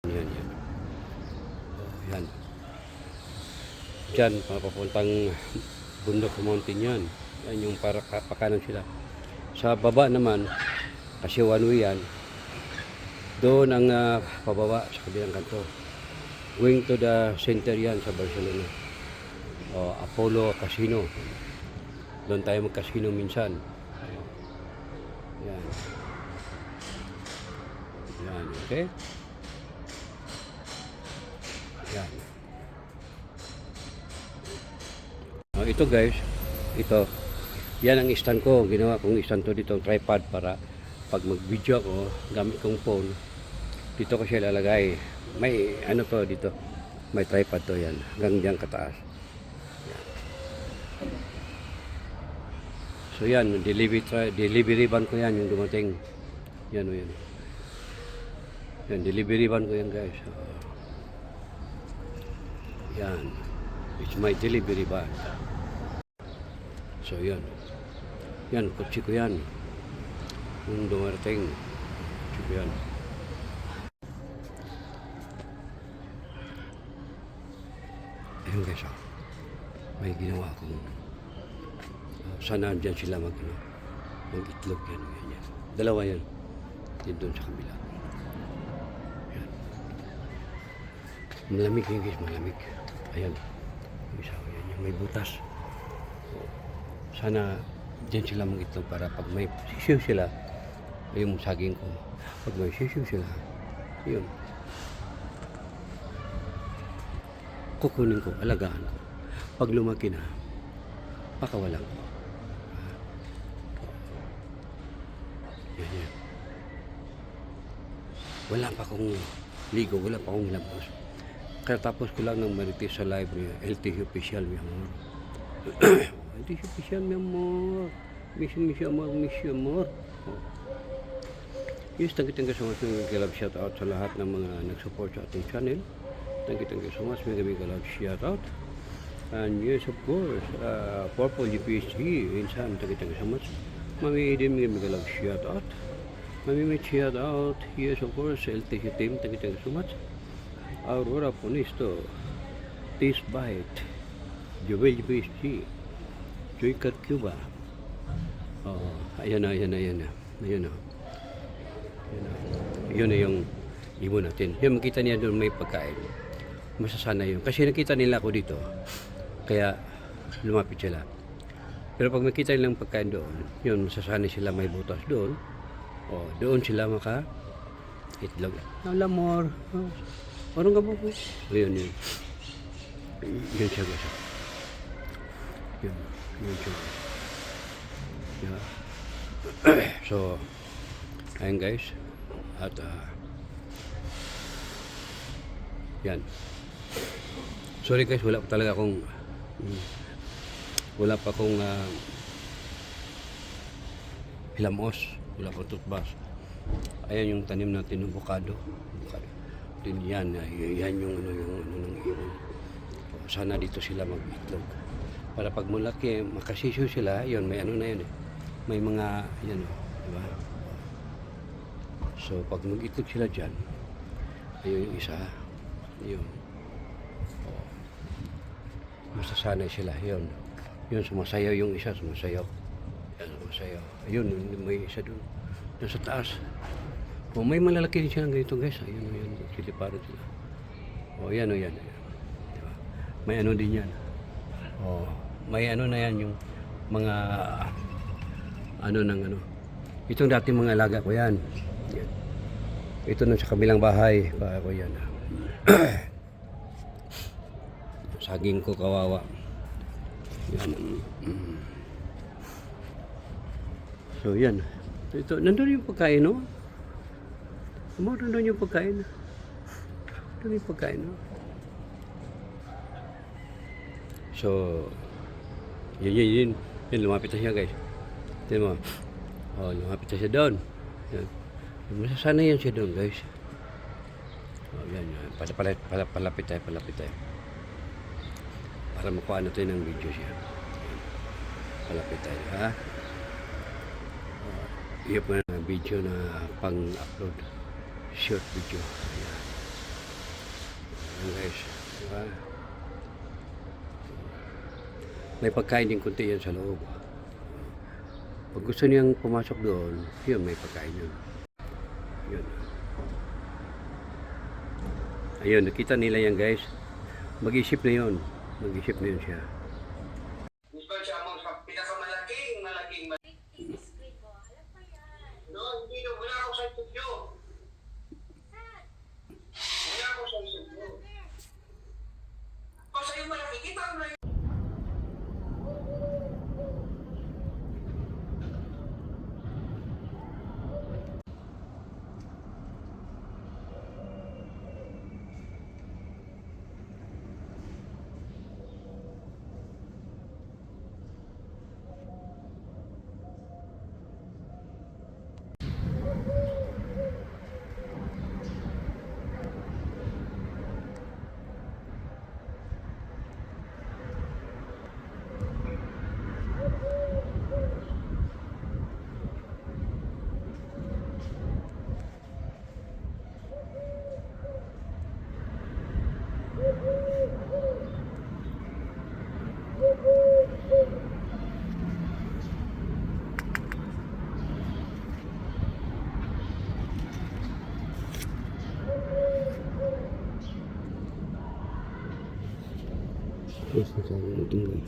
Yan, yan. Oh, yan. Diyan, papuntang bundok mountain yan. Yan yung para pakanan sila. Sa baba naman, kasi one way yan, doon ang pababa sa kabilang kanto. Going to the center yan sa Barcelona. Apollo Casino. Doon tayo mag-casino minsan. Yan. Yan, okay? Yan. Ito guys, ito. Yan ang stand ko. Ginawa kong stand to dito, tripod para pag mag-video ako, gamit kong phone. Dito ko siya lalagay. May ano to dito. May tripod to yan. Hanggang diyan kataas. Yan. So yan, delivery van ko yan yung dumating. Yan o yan. Yan, delivery van ko yan guys. Yan. It's my delivery van. So yan. Yan, kutsi ko yan. Yung dumarating. Kutsi ko yan. Ayun guys, may ginawa akong sana dyan sila mag-itlog yan, yan. Dalawa yan. Yan doon sa kabila. Yan. Malamig yun guys, malamig. Ayan. Isa, yan, may butas. Sana dyan sila mag-itlog para pag may sisiw sila, yung saging ko. Pag may sisiw sila, yun. Kukunin ko, alagaan ko. Pag lumaki na, pakawalan ko. Yan, yan. Wala pa akong ligo, wala pa akong labos. Kaya tapos ko lang ng marites sa live niya, LTC official, mi amor. LTC official, mi amor. Mission, amor. Yes, thank you so much. May shout out sa lahat ng mga nag-support sa ating channel. Thank you so much. May shout out. And yes, of course, Purple GPSG, insan, thank you so much. Mami din may shout out. Mami may shout out. Yes, of course, LTC team, thank you so much. Aurora Ponisto, Taste Bite, Joel GPSG, Joycat Cuba. Ayan na. Ayan na yung ibon natin. Yung makita niya doon may pagkain. Masasana yun. Kasi nakita nila ako dito. Kaya lumapit sila. Pero pag makita nilang pagkain doon, yun, masasana sila may butas doon. Doon sila itlog. Lamor. Parang ka po po. Yun. Yun siya guys. Yun siya. Yeah. So, ayun guys. At yan. Sorry guys, wala pa akong hilamos, wala pa toothbrush. Ayan yung tanim natin ng avocado. Din yan yung ng ibon. Sana dito sila mag-itlog. Para pag malaki, makasisyo sila, yun, may ano na yun eh. May mga, yan o, diba? So, pag mag-itlog sila dyan, ayun yung isa, yun. Masasanay sila, yun. Yun, sumasayaw yung isa, sumasayaw. Yan, sumasayaw. Ayun, may isa dun. Doon sa taas. May malalaki din silang ganito, guys. Ayun, siliparan sila. Yan. Diba? May ano din yan. May ano na yan, yung mga, Itong dati mga alaga ko yan. Yan. Ito na sa kabilang bahay. Para ko yan. Saging ko kawawa. Yan. So yan. Ito, nandun yung pagkain, no? Nandun yung pagkain. Nandun yung pagkain, no? So, yun. Lumapit na siya, guys. Tignan mo. Lumapit na siya doon. Yan. Masasana yan siya doon, guys. Yan. Palapit tayo. Para makuha natin ng video siya. Palapit tayo, ha? Iyo pa na video na pang-upload. Short video. Ayan. Diba? May pagkain din kunti yan sa loob. Pag gusto niyang pumasok doon, yun, may pagkain yun. Yun. Ayun, nakita nila yan guys. Mag-isip na yun. Mag-isip na yun siya. Usual siya mo sa pinakamalaking no, hindi no, wala ako sa studio. Wala ako sa studio. O sa'yo malaki, kita mo na yun. Terus saya tinggal.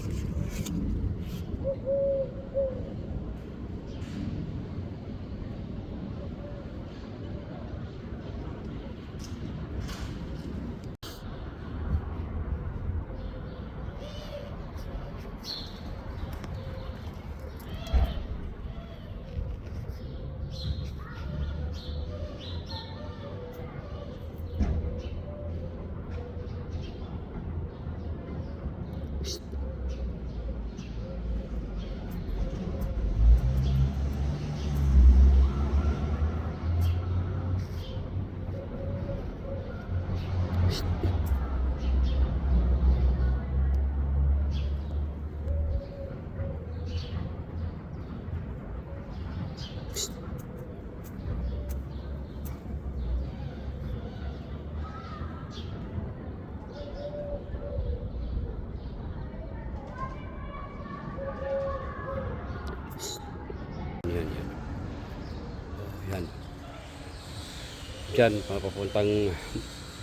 Yan, yan. Oh, yan. Diyan, papuntang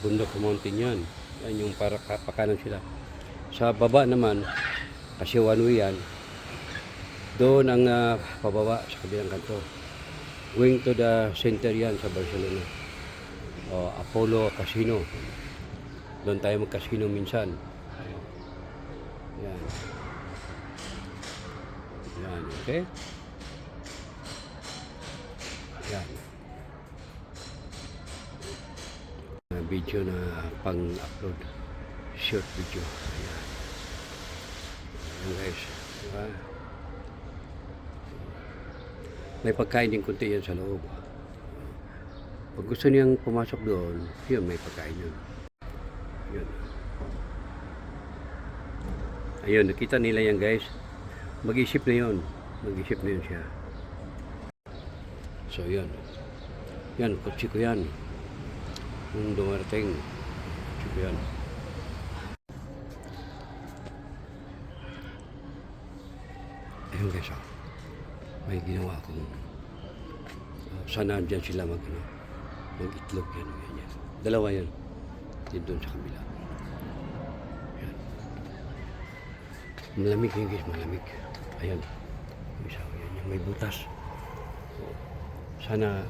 bundok mountain yan. Yan yung para pakanan sila. Sa baba naman, kasi one way yan, doon ang pababa sa kabilang kanto. Going to the center yan sa Barcelona. Apollo Casino. Doon tayo mag-casino minsan. Yan. Yan, okay? Yan. Video na pang-upload. Short video. Ayan. Ayan guys. Diba? May pagkain din kunti yan sa loob. Pag gusto niyang pumasok doon, yun, may pagkain yun. Yun. Ayun, nakita nila yan guys. Mag-isip na yun. Mag-isip na yun siya. So yun. Yan, kutsi ko yan. Nung dumarating, kutsi ko yan. Ayun guys, may ginawa akong sana dyan sila mag-itlog yan, yan. Dalawa yan. Din doon sa kabila. Yan. Malamig yun guys, malamig. Ayan. Isa, yan, may butas. Sana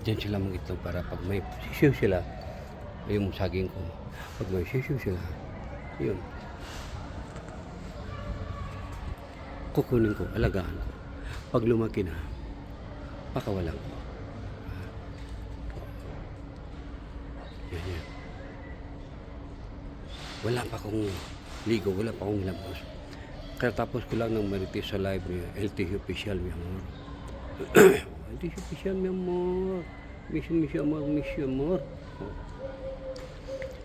dyan sila mag-itlog para pag may sisiw sila, yung saging ko, pag may sisiw sila, yun. Kukunin ko, alagaan ko. Pag lumaki na, pakawalan ko. Yan, yan. Wala pa akong ligo, wala pa akong labas. Katapos ko lang ng marites sa live niya, LTC official, mi amor. LTC official, mi amor. Miss you, amor.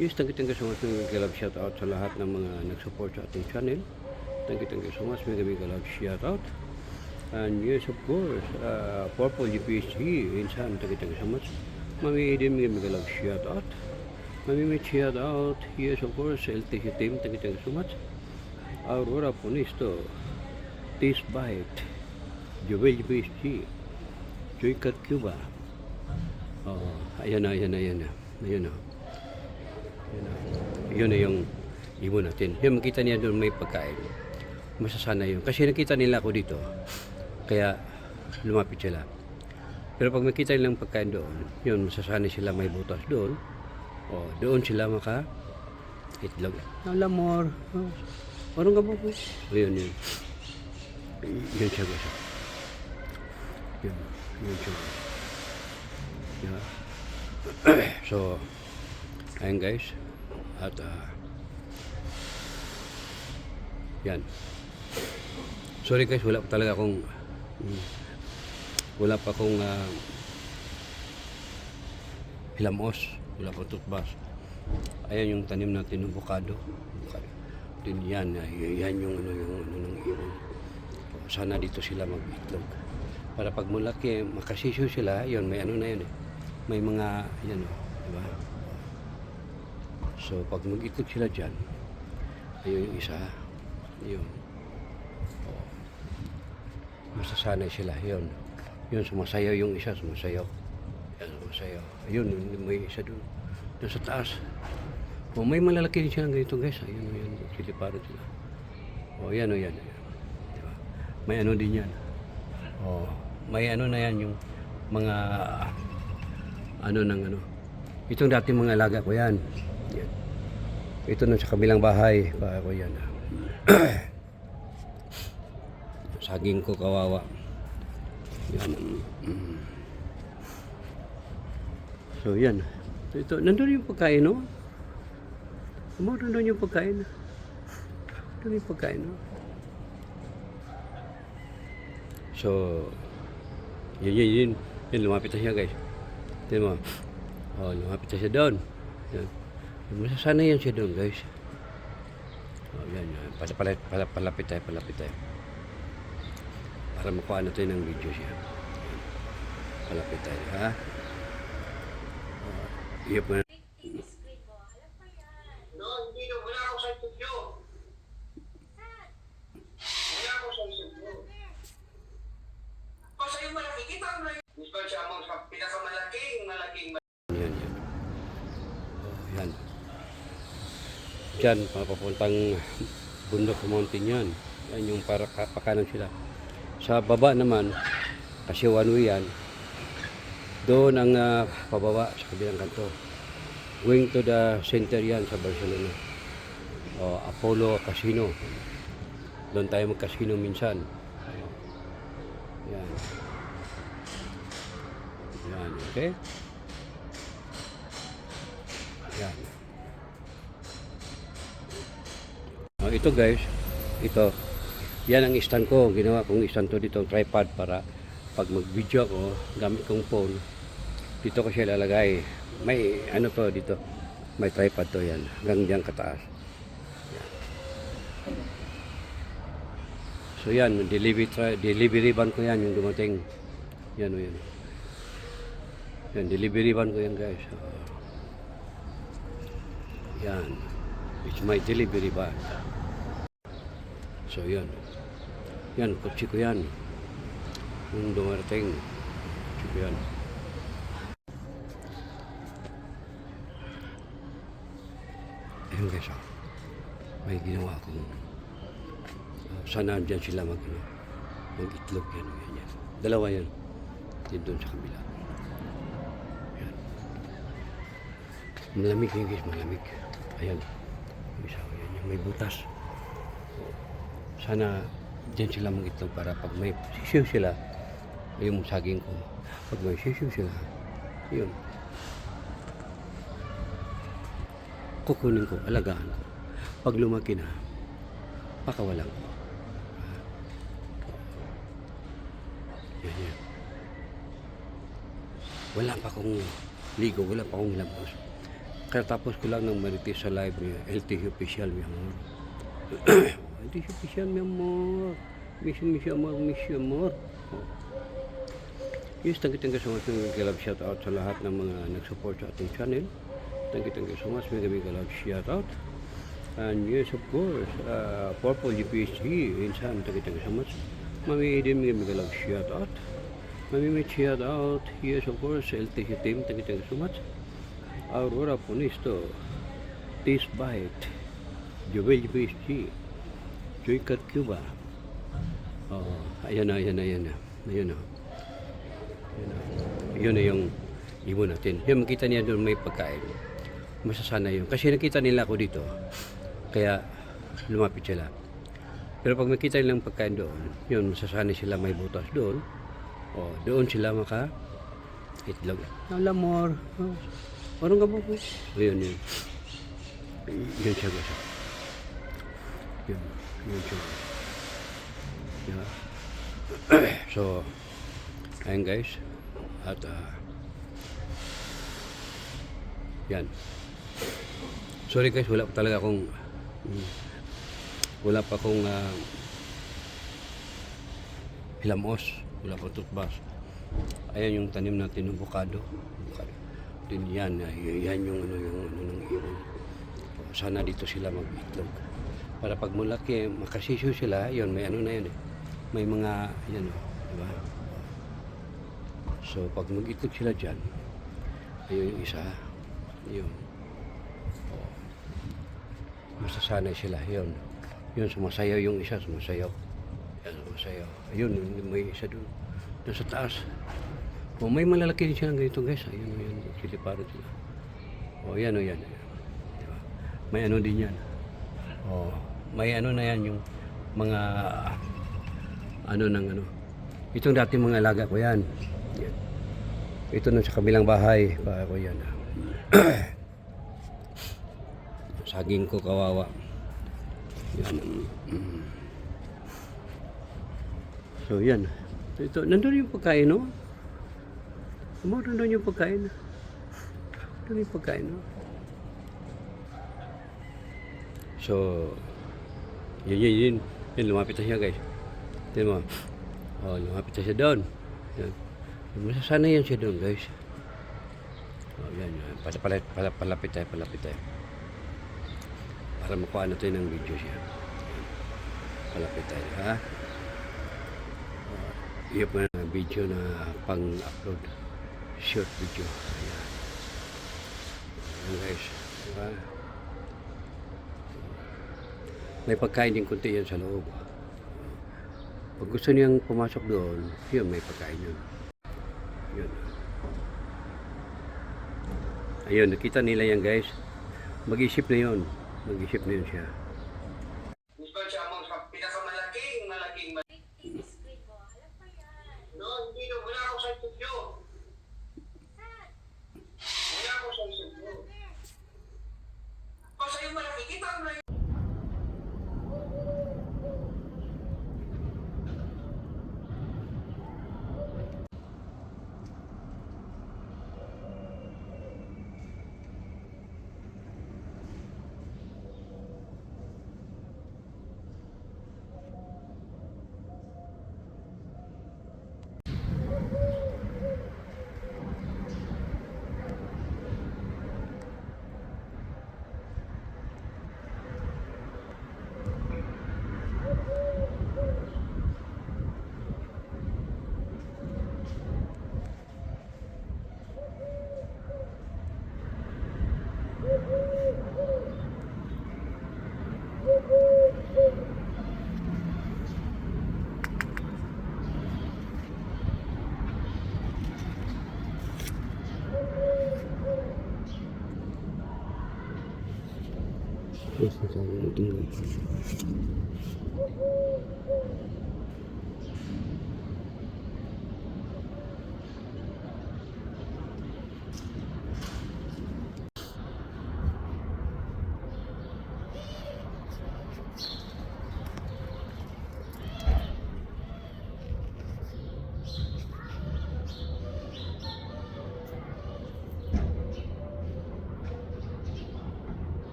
Yes, thank you so much. Mega love shout out sa lahat ng mga nag-support sa ating channel. Thank you so much. Mega love shout out. And yes, of course, Purple GPSG, insan, thank you so much. Mami Eden, mega love shout out. Mamimit shout out. Yes, of course, LTC team. Thank you so much. Aurora Ponisto. Taste Bite. Joel PSG. Joy Cat Cuba. Oh, ayan na. Ayan na. Ayan na. Ayan na. Yun na yung ibon natin. Yung makita niya doon may pagkain. Masasana yun. Kasi nakita nila ako dito. Kaya lumapit sila. Pero pag makita nilang pagkain doon, yun, masasana sila may butas doon. O, doon sila itlog. Lamor. Parang ka ba po? O, yun. Yun siya guys. Yun siya. Yeah. So, ayun guys. At, yan. Sorry guys, wala pa akong hilamos, wala pa toothbrush. Ayan yung tanim natin ng avocado. Din yan yung ano ng ibon. Sana dito sila mag-itlog. Para pag malaki, makasisyo sila, yun, may ano na yun eh. May mga, yan o, diba? So, pag mag-itlog sila dyan, ayun yung isa, yun. Masasanay sila, yun. Yun, sumasayaw yung isa, sumasayaw. Yan, sumasayaw. Ayun, may isa dun. Doon sa taas. O, may malalaki din silang ganito, guys. Ayun, siliparot sila. O, yan. Diba? May ano din yan. O, may ano na yan yung mga itong dati mga alaga ko yan. Yan. Ito na sa kabilang bahay pa ako yan. Saging ko kawawa. Yan. So yan. Ito nandun yung pagkain, no? Nandun yung pagkain. Nandun yung pagkain, no? So yun, lumapit na siya, guys. Tingnan mo. Oh, lumapit na siya doon. Yan. Masasana yan siya doon, guys. Oh, yan. Palapit tayo. Para makuha natin ng video siya. Palapit tayo, ha? Iyop mo na. No, hindi no. Wala ako sa studio. Wala ako sa studio. O sa'yo malaki, kita mo na yun. Gusto siya mo sa pinakamalaking Yan. Oh, yan. Diyan, papuntang bundok sa mountain yan. Yan yung para pakanan sila. Sa baba naman, kasi one way yan, doon ang pababa sa kabilang kanto. Going to the center yan sa Barcelona. Apollo Casino. Doon tayo mag-casino minsan. Yan. Yan, okay? Yan. Ito guys, yan ang stand ko. Ginawa kong stand to dito, tripod para pag mag-video ako, gamit kong phone, dito ko siya lalagay. May ano to dito, may tripod to yan, hanggang dyan kataas. Yan. So yan, delivery van ko yan, yung dumating. Yan o yan. Yan, delivery van ko yan guys. Yan. It's my delivery van. So yan. Yan, kutsi ko yan. Yung dumarating. Kutsi ko yan. Ayun guys, may ginawa akong sana dyan sila mag-itlog yan. Dalawa yan. Yan doon sa kabila. Yan. Malamig yan guys, malamig. Ayan. Isa ko yan. Yung may butas. Sana dyan sila mag-itlog para pag may sisiw sila, yung saging ko, pag may sisiw sila, yun. Kukunin ko, alagaan ko. Pag lumaki na, pakawalan ko. Yan. Wala pa akong ligo, wala pa akong labos. Katapos ko lang ng marites sa live niya, LTC official, mi amor. LTC official, mi amor. Miss you, amor. Yes, thank you so much. Shout out sa lahat ng mga nag-support sa ating channel. Thank you so much. Mega love shout out. And yes, of course, Purple GPSG, Insan, thank you so much. Mami Eden, mega love shout out. Mami may shout out. Yes, of course, LTC team, thank you so much. Aurora Punisto, Taste Bite, Jovel GPSG, Joy Cut Cuba. Oh, ayan na. Ayun na. Yun na yung ibon natin. Yung makita niya doon may pagkain. Masasana yun. Kasi nakita nila ako dito. Kaya lumapit sila. Pero pag makita nilang pagkain doon, yun, masasana sila may butas doon. O, doon sila itlog. Lamor. Parang ka po. Yun. Yun siya guys. Yun siya. Yeah. So, ayun guys. At yan. Sorry guys, wala pa akong hilamos, wala pa toothbrush. Ayan yung tanim natin ng avocado. Din yan yung ng ibon. Sana dito sila mag-itlog. Para pag mulaki, makasisyo sila, yun, may na yun eh. May mga, yan o, diba? So, pag mag-itlog sila dyan, ayun yung isa, yun. Masasanay sila, yun. Yun, sumasayaw yung isa, sumasayaw. Yan, sumasayaw. Ayun, may isa doon. Doon sa taas. O, may malalaki din silang ganito, guys. Ayun, siliparan sila. O, yan. Diba? May din yan. O, may na yan yung mga itong dati mga alaga ko yan. Ito na sa kabilang bahay pa ako yan. Saging ko kawawa yan. So yan, ito nandun yung pagkain, no? Nandun yung pagkain, no? So yun, lumapit na siya guys. Tignan mo. Lumapit na siya doon. Yan. Masasana yan siya doon guys. Yan. Palapit tayo. Para makuha natin ng video siya. Palapit tayo, ha? Iyo pa na video na pang-upload. Short video. Ayan. Ayan guys. Diba? May pagkain din kunti yan sa loob. Pag gusto niyang pumasok doon, yun, may pagkain yun. Yun. Ayun, nakita nila yan guys. Mag-isip na yun siya. Gusto siya mo sa pinakamalaking no, hindi no, wala ako sa studio. O sa'yo malaki, kita mo na. Yes, tinggal.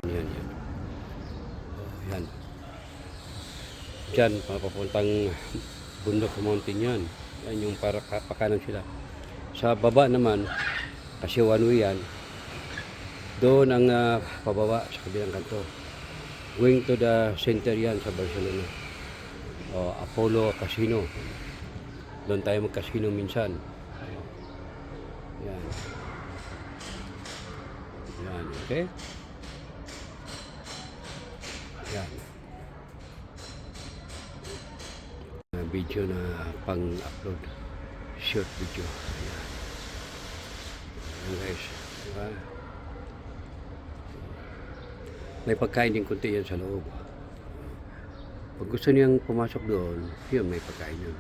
Yan, yan. Oh, yan. Diyan, papuntang bundok mountain yan. Yan yung para pakanan sila. Sa baba naman, kasi one way yan, doon ang pababa sa kabilang kanto. Going to the center yan sa Barcelona. Apollo Casino. Doon tayo mag-casino minsan. Yan. Yan, okay? Yan. Video na pang-upload. Short video. Ayan. Ayan guys. Diba? May pagkain din kunti yan sa loob. Pag gusto niyang pumasok doon, yun, may pagkain yun.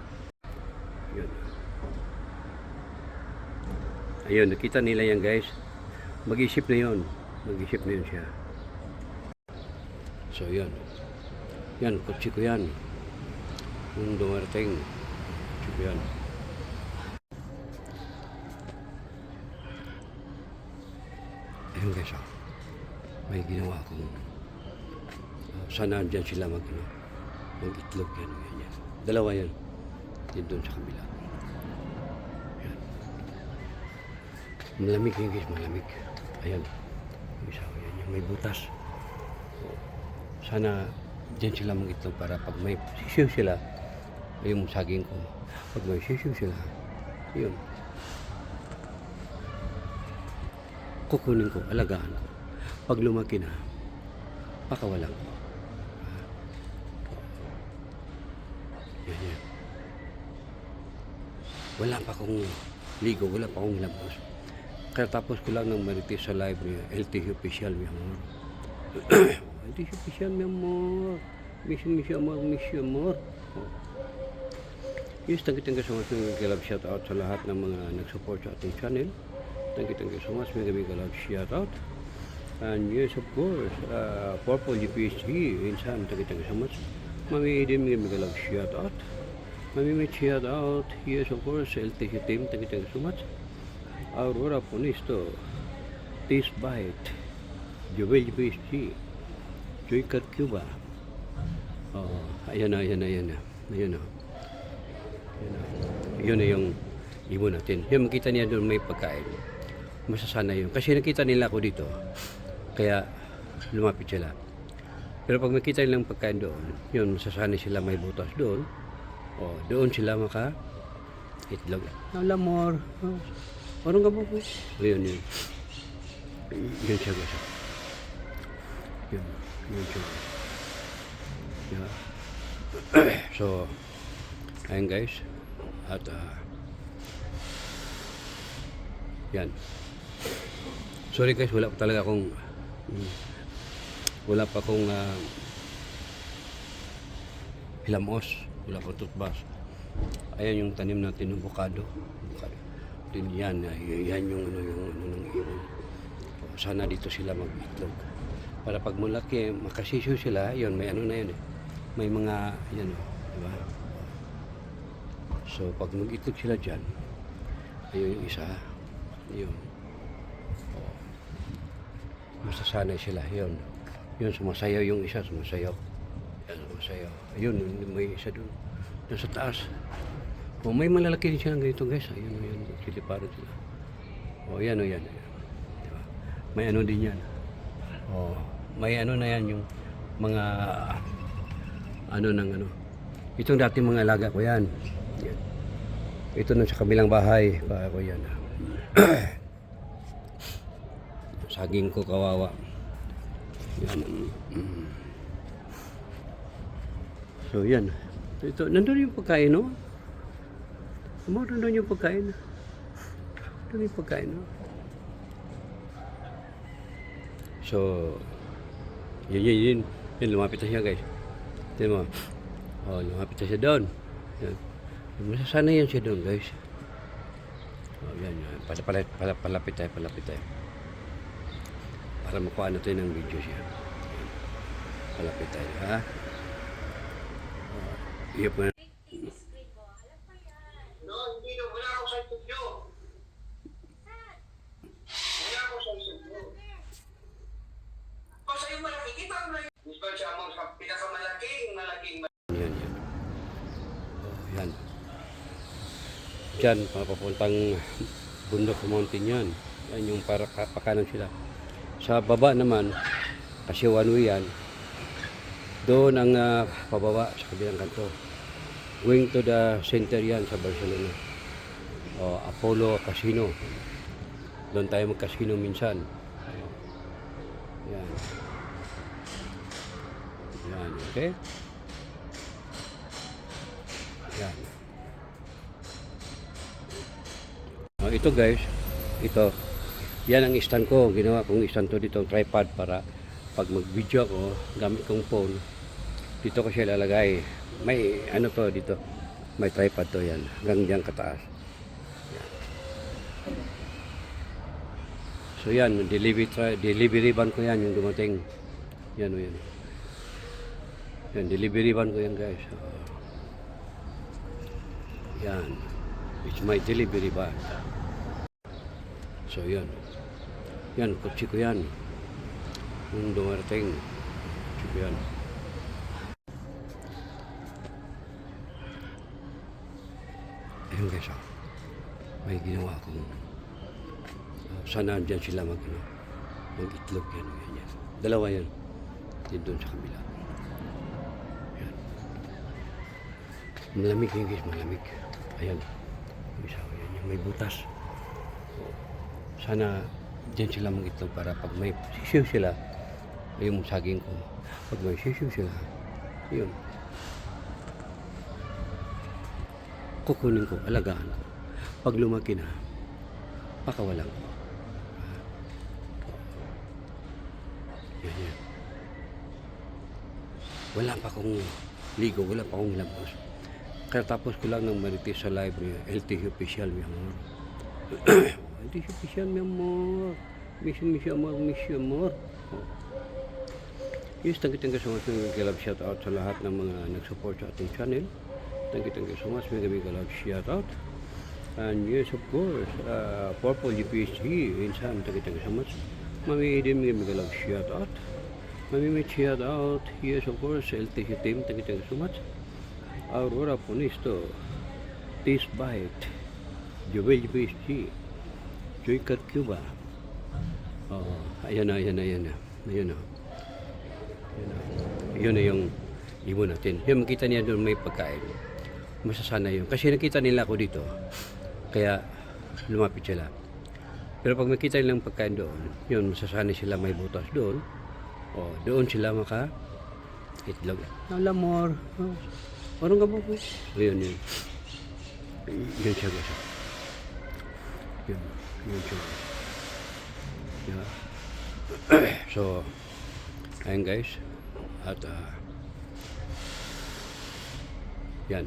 Yun. Ayun, nakita nila yan guys. Mag-isip na yun. Mag-isip na yun siya. So, yun. Yan, kutsi ko yan. Kung dumarating, kutsi ko yan. Ayun guys, may ginawa akong sana dyan sila mag-itlog yan, yan. Dalawa yan. Yan doon sa kabila. Yan. Malamig yun guys, malamig. Ayan. Isa, yan, may butas. Sana dyan sila mag-itlog para pag may sisiw sila, yung saging ko, pag may sisiw sila, yun. Kukunin ko, alagaan ko. Pag lumaki na, pakawalan ko. Yan, yan. Wala pa akong ligo, wala pa akong labos. Kaya tapos ko lang ng marites sa live niya, LTC official, mi amor. LTC official, mi amor. Miss you, amor. Yes, thank you so much. Love shout out sa lahat ng mga nag-support sa ating channel. Thank you so much. Mega love shout out. And yes, of course, Purple GPSG, insan, thank you so much. Mami Eden, mega love shout out. Mami may shout out. Yes, of course, LTC team, thank you so much. Aurora Ponisto, Taste Bite, Jovel GPSG, Joycat Cuba. Ayan na. Ayan na. Yun na yung ibon natin. Yung makita niya doon may pagkain. Masasana yun. Kasi nakita nila ako dito. Kaya lumapit sila. Pero pag makita nilang pagkain doon, yun, masasana sila, may butas doon. Doon sila itlog. Lamor. Parang ka po po. Yun. Yun siya guys. Yun siya. Yeah. So, ayun guys. At yan. Sorry guys, wala pa akong hilamos, wala pa toothbrush. Ayan yung tanim natin ng avocado. Din yan yung ng ibon. Sana dito sila mag-itlog. Para pag malaki, makasisyo sila, yun, may na yun eh. May mga, yan o, diba? So, pag mag-itlog sila dyan, ayun yung isa, yun. Masasanay sila, yun. Yun, sumasayaw yung isa, sumasayaw. Yan, sumasayaw. Ayun, may isa dun. Doon sa taas. May malalaki din silang ganito, guys. Ayun, siliparan sila. Yan. Diba? May ano din yan. May na yan yung mga itong dati mga alaga ko yan. Ito na sa kabilang bahay para ko yan. Saging ko kawawa yan. So yan, ito nandun yung pagkain, no? Nandun yung pagkain, no? So yun, lumapit na siya guys. Tignan mo. Lumapit na siya doon. Yan. Masasana yan siya doon guys. Yan. Palapit tayo. Para makuha natin ng video siya. Palapit tayo, ha? Iyop na. No, hindi na. Wala ako sa studio. Wala ako sa studio. Sa'yo dyan, papuntang bundok mountain yan. Yan yung para pakanan sila. Sa baba naman, kasi one way yan, doon ang pababa sa kabilang kanto. Going to the center yan sa Barcelona. Apollo Casino. Doon tayo mag-casino minsan. Yan. Yan, okay? Yan. Ito guys, ito. Yan ang stand ko. Ginawa kong stand to dito, tripod para pag mag-video ako, gamit kong phone, dito ko siya lalagay. May ano to dito, may tripod to yan. Hanggang dyan kataas. Yan. So yan, delivery van ko yan yung dumating. Yan o yan. Yan, delivery van ko yan guys. Yan. It's my delivery van. So yan. Yan, kutsi ko yan. Yung dumarating. Kutsi ko yan. Ayun guys, may ginawa akong sana dyan sila mag-itlog yan. Yan. Dalawa yan. Yan doon sa kabila. Yan. Malamig yan guys, malamig. Ayan. Isa ko yan. May butas. Sana dyan sila mag-itlog para pag may sisiw sila, yung saging ko, pag may sisiw sila, yun. Kukunin ko, alagaan ko. Pag lumaki na, pakawalan ko. Yan, yan. Wala pa akong ligo, wala pa akong labos. Kaya tapos ko lang ng marites sa live niya, LTC official, mi amor. LTC official, mi amor. Miss amor. Yes, thank you so much. Mega love shout out sa lahat ng mga nag-support sa ating channel. Thank you so much. Mega love shout out. And yes, of course, Purple UPSG, insan, thank you so much. Mami Eden, mega love shout out. Mami may shout out. Yes, of course, LTC team, thank you so much. Aurora Ponisto, Taste Bite, Jovel UPSG, Joy Cuba. Ayan na. Yun na yung ibon natin. Yung makita niya doon may pagkain. Masasana yun. Kasi nakita nila ako dito. Kaya lumapit sila. Pero pag makita nilang pagkain doon, yun, masasana sila may butas doon. Doon sila itlog. Lamor. Parang ka po po. Yun. Yun siya guys. Yun siya. Yeah. So, ayun guys. At yan.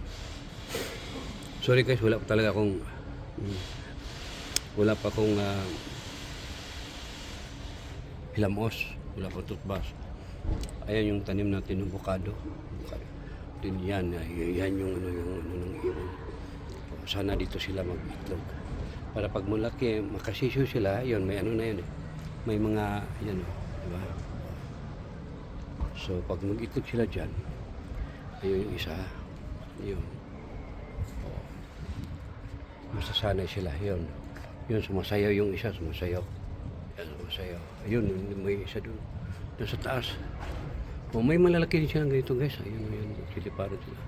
Sorry guys, wala pa talaga akong hilamos, wala pa toothbrush. Ayan yung tanim natin ng bukado. Din yan yung ano ng ibon. Sana dito sila mag-itlog. Para pag malaki, makasisyo sila, yun, may ano na yun eh. May mga, yan o, diba? So, pag mag-itlog sila dyan, ayun yung isa, yun. Masasanay sila, yun. Yun, sumasayaw yung isa, sumasayaw. Yan, sumasayaw. Ayun, may isa dun. Doon sa taas. May malalaki din siya ganito guys. Ayun, siliparan sila.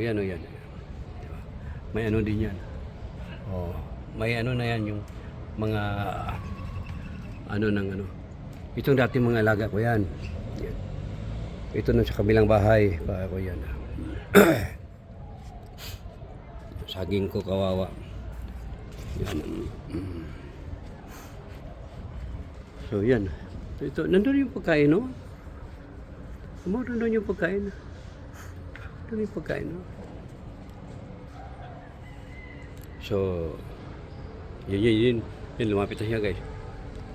Yan. Diba? May ano din yan. May ano na yan yung mga itong dati mga alaga ko yan. Ito na sa kabilang bahay pa ako yan. Saging ko kawawa yan. So yan, ito nandun yung pagkain no. Nandun yung pagkain. Nandun yung pagkain no. So yun, lumapit na siya guys.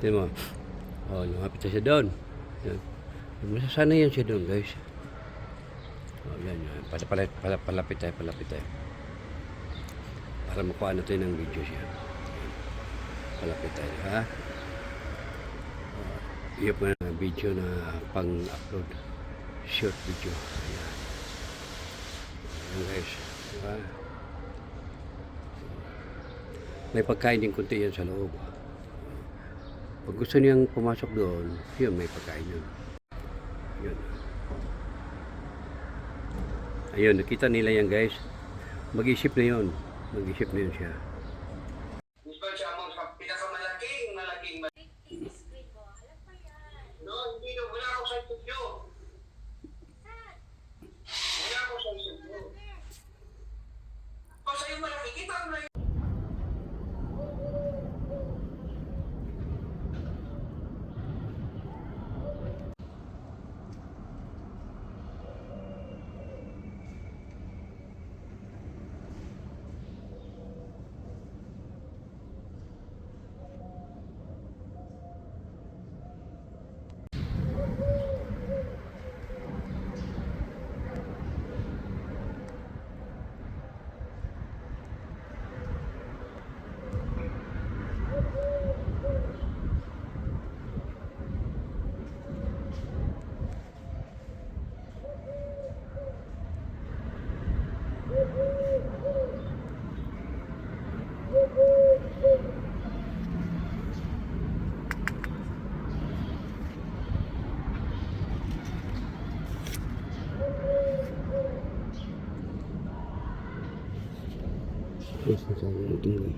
Tingnan mo. Lumapit na siya doon. Yan. Masasana yan siya doon guys. Yan. Palapit tayo. Para makuha natin ng video siya. Palapit tayo, ha? Iyan po na video na pang-upload. Short video. Ayan. Ayan guys. Diba? May pagkain din kunti yan sa loob. Pag gusto niyang pumasok doon, yun, may pagkain yun. Yun. Ayun, nakita nila yan guys. Mag-isip na yun. Mag-isip na yun siya. Gusto siya mo sa pinakamalaking no, hindi no, wala ako sa studio. Wala ako sa studio. Kasi yung malaki, kita mo na yun. Yes, sabi ng tingin.